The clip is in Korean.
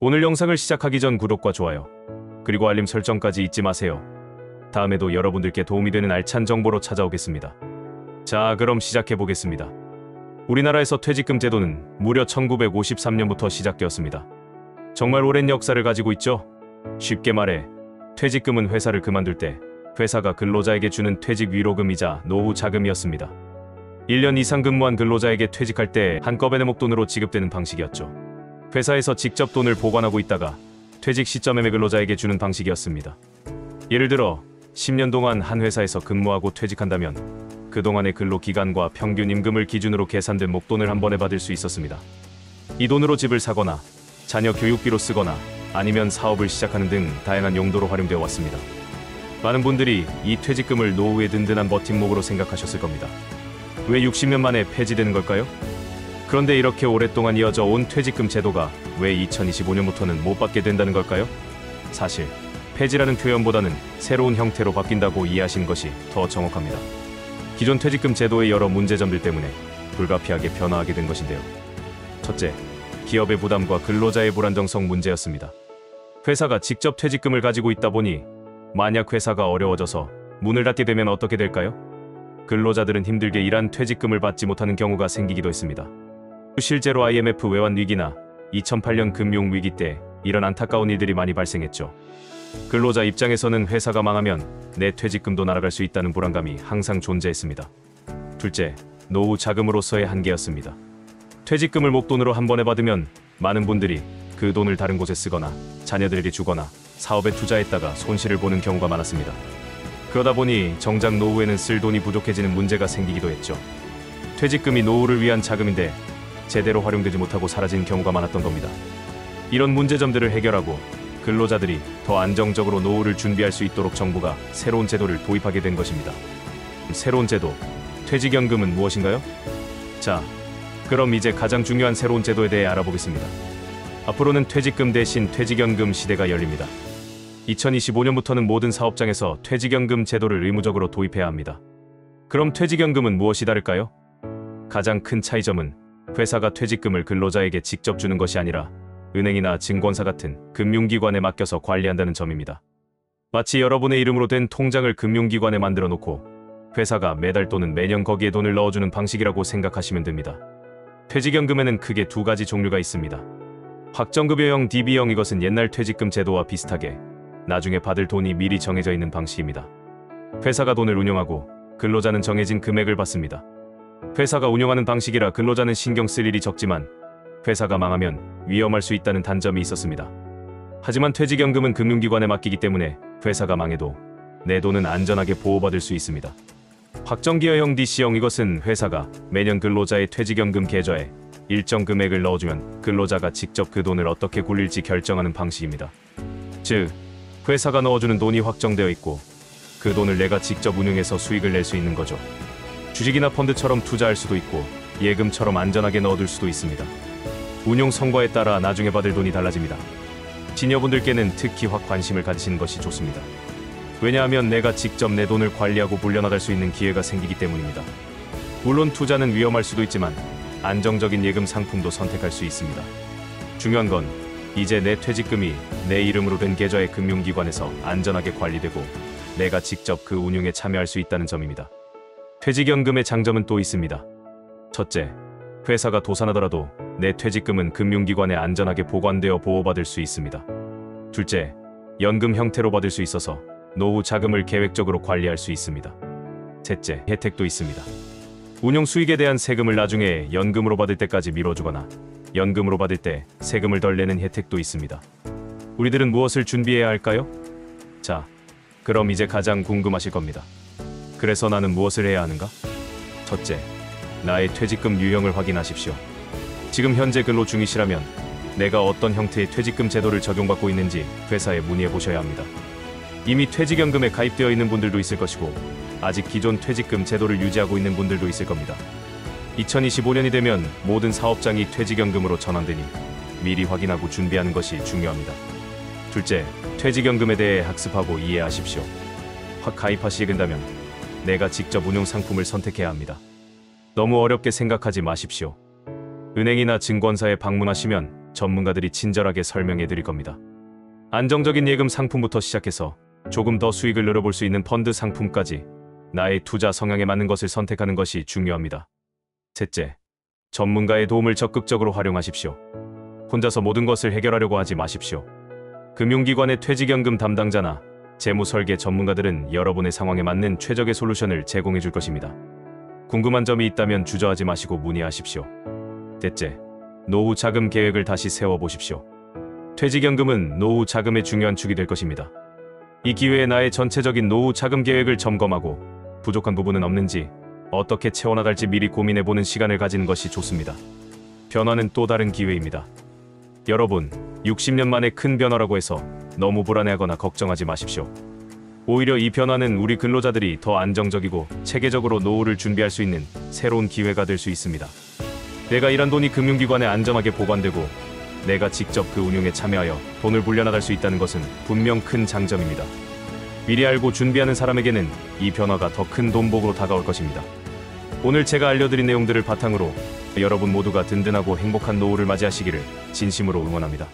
오늘 영상을 시작하기 전 구독과 좋아요, 그리고 알림 설정까지 잊지 마세요. 다음에도 여러분들께 도움이 되는 알찬 정보로 찾아오겠습니다. 자, 그럼 시작해 보겠습니다. 우리나라에서 퇴직금 제도는 무려 1953년부터 시작되었습니다. 정말 오랜 역사를 가지고 있죠. 쉽게 말해 퇴직금은 회사를 그만둘 때 회사가 근로자에게 주는 퇴직 위로금이자 노후 자금이었습니다. 1년 이상 근무한 근로자에게 퇴직할 때 한꺼번에 목돈으로 지급되는 방식이었죠. 회사에서 직접 돈을 보관하고 있다가 퇴직 시점에 근로자에게 주는 방식이었습니다. 예를 들어 10년 동안 한 회사에서 근무하고 퇴직한다면 그동안의 근로기간과 평균 임금을 기준으로 계산된 목돈을 한 번에 받을 수 있었습니다. 이 돈으로 집을 사거나 자녀 교육비로 쓰거나 아니면 사업을 시작하는 등 다양한 용도로 활용되어 왔습니다. 많은 분들이 이 퇴직금을 노후의 든든한 버팀목으로 생각하셨을 겁니다. 왜 60년 만에 폐지되는 걸까요? 그런데 이렇게 오랫동안 이어져 온 퇴직금 제도가 왜 2025년부터는 못 받게 된다는 걸까요? 사실 폐지라는 표현보다는 새로운 형태로 바뀐다고 이해하시는 것이 더 정확합니다. 기존 퇴직금 제도의 여러 문제점들 때문에 불가피하게 변화하게 된 것인데요. 첫째, 기업의 부담과 근로자의 불안정성 문제였습니다. 회사가 직접 퇴직금을 가지고 있다 보니 만약 회사가 어려워져서 문을 닫게 되면 어떻게 될까요? 근로자들은 힘들게 일한 퇴직금을 받지 못하는 경우가 생기기도 했습니다. 실제로 IMF 외환 위기나 2008년 금융 위기 때 이런 안타까운 일들이 많이 발생했죠. 근로자 입장에서는 회사가 망하면 내 퇴직금도 날아갈 수 있다는 불안감이 항상 존재했습니다. 둘째, 노후 자금으로서의 한계였습니다. 퇴직금을 목돈으로 한 번에 받으면 많은 분들이 그 돈을 다른 곳에 쓰거나 자녀들에게 주거나 사업에 투자했다가 손실을 보는 경우가 많았습니다. 그러다 보니 정작 노후에는 쓸 돈이 부족해지는 문제가 생기기도 했죠. 퇴직금이 노후를 위한 자금인데 제대로 활용되지 못하고 사라진 경우가 많았던 겁니다. 이런 문제점들을 해결하고 근로자들이 더 안정적으로 노후를 준비할 수 있도록 정부가 새로운 제도를 도입하게 된 것입니다. 새로운 제도, 퇴직연금은 무엇인가요? 자, 그럼 이제 가장 중요한 새로운 제도에 대해 알아보겠습니다. 앞으로는 퇴직금 대신 퇴직연금 시대가 열립니다. 2025년부터는 모든 사업장에서 퇴직연금 제도를 의무적으로 도입해야 합니다. 그럼 퇴직연금은 무엇이 다를까요? 가장 큰 차이점은 회사가 퇴직금을 근로자에게 직접 주는 것이 아니라 은행이나 증권사 같은 금융기관에 맡겨서 관리한다는 점입니다. 마치 여러분의 이름으로 된 통장을 금융기관에 만들어 놓고 회사가 매달 또는 매년 거기에 돈을 넣어주는 방식이라고 생각하시면 됩니다. 퇴직연금에는 크게 두 가지 종류가 있습니다. 확정급여형 DB형, 이것은 옛날 퇴직금 제도와 비슷하게 나중에 받을 돈이 미리 정해져 있는 방식입니다. 회사가 돈을 운용하고 근로자는 정해진 금액을 받습니다. 회사가 운영하는 방식이라 근로자는 신경 쓸 일이 적지만 회사가 망하면 위험할 수 있다는 단점이 있었습니다. 하지만 퇴직연금은 금융기관에 맡기기 때문에 회사가 망해도 내 돈은 안전하게 보호받을 수 있습니다. 확정기여형 DC형, 이것은 회사가 매년 근로자의 퇴직연금 계좌에 일정 금액을 넣어주면 근로자가 직접 그 돈을 어떻게 굴릴지 결정하는 방식입니다. 즉, 회사가 넣어주는 돈이 확정되어 있고 그 돈을 내가 직접 운용해서 수익을 낼 수 있는 거죠. 주식이나 펀드처럼 투자할 수도 있고 예금처럼 안전하게 넣어둘 수도 있습니다. 운용 성과에 따라 나중에 받을 돈이 달라집니다. 시니어분들께는 특히 확 관심을 가지시는 것이 좋습니다. 왜냐하면 내가 직접 내 돈을 관리하고 불려나갈 수 있는 기회가 생기기 때문입니다. 물론 투자는 위험할 수도 있지만 안정적인 예금 상품도 선택할 수 있습니다. 중요한 건 이제 내 퇴직금이 내 이름으로 된 계좌의 금융기관에서 안전하게 관리되고 내가 직접 그 운용에 참여할 수 있다는 점입니다. 퇴직연금의 장점은 또 있습니다. 첫째, 회사가 도산하더라도 내 퇴직금은 금융기관에 안전하게 보관되어 보호받을 수 있습니다. 둘째, 연금 형태로 받을 수 있어서 노후 자금을 계획적으로 관리할 수 있습니다. 셋째, 혜택도 있습니다. 운용 수익에 대한 세금을 나중에 연금으로 받을 때까지 미뤄주거나 연금으로 받을 때 세금을 덜 내는 혜택도 있습니다. 우리들은 무엇을 준비해야 할까요? 자, 그럼 이제 가장 궁금하실 겁니다. 그래서 나는 무엇을 해야 하는가? 첫째, 나의 퇴직금 유형을 확인하십시오. 지금 현재 근로 중이시라면 내가 어떤 형태의 퇴직금 제도를 적용받고 있는지 회사에 문의해 보셔야 합니다. 이미 퇴직연금에 가입되어 있는 분들도 있을 것이고 아직 기존 퇴직금 제도를 유지하고 있는 분들도 있을 겁니다. 2025년이 되면 모든 사업장이 퇴직연금으로 전환되니 미리 확인하고 준비하는 것이 중요합니다. 둘째, 퇴직연금에 대해 학습하고 이해하십시오. 확 가입하시게 된다면 내가 직접 운용 상품을 선택해야 합니다. 너무 어렵게 생각하지 마십시오. 은행이나 증권사에 방문하시면 전문가들이 친절하게 설명해 드릴 겁니다. 안정적인 예금 상품부터 시작해서 조금 더 수익을 늘어볼 수 있는 펀드 상품까지 나의 투자 성향에 맞는 것을 선택하는 것이 중요합니다. 셋째, 전문가의 도움을 적극적으로 활용하십시오. 혼자서 모든 것을 해결하려고 하지 마십시오. 금융기관의 퇴직연금 담당자나 재무설계 전문가들은 여러분의 상황에 맞는 최적의 솔루션을 제공해 줄 것입니다. 궁금한 점이 있다면 주저하지 마시고 문의하십시오. 넷째, 노후 자금 계획을 다시 세워보십시오. 퇴직연금은 노후 자금의 중요한 축이 될 것입니다. 이 기회에 나의 전체적인 노후 자금 계획을 점검하고 부족한 부분은 없는지, 어떻게 채워나갈지 미리 고민해보는 시간을 가지는 것이 좋습니다. 변화는 또 다른 기회입니다. 여러분, 60년 만에 큰 변화라고 해서 너무 불안해하거나 걱정하지 마십시오. 오히려 이 변화는 우리 근로자들이 더 안정적이고 체계적으로 노후를 준비할 수 있는 새로운 기회가 될 수 있습니다. 내가 일한 돈이 금융기관에 안전하게 보관되고 내가 직접 그 운용에 참여하여 돈을 불려나갈 수 있다는 것은 분명 큰 장점입니다. 미리 알고 준비하는 사람에게는 이 변화가 더 큰 돈복으로 다가올 것입니다. 오늘 제가 알려드린 내용들을 바탕으로 여러분 모두가 든든하고 행복한 노후를 맞이하시기를 진심으로 응원합니다.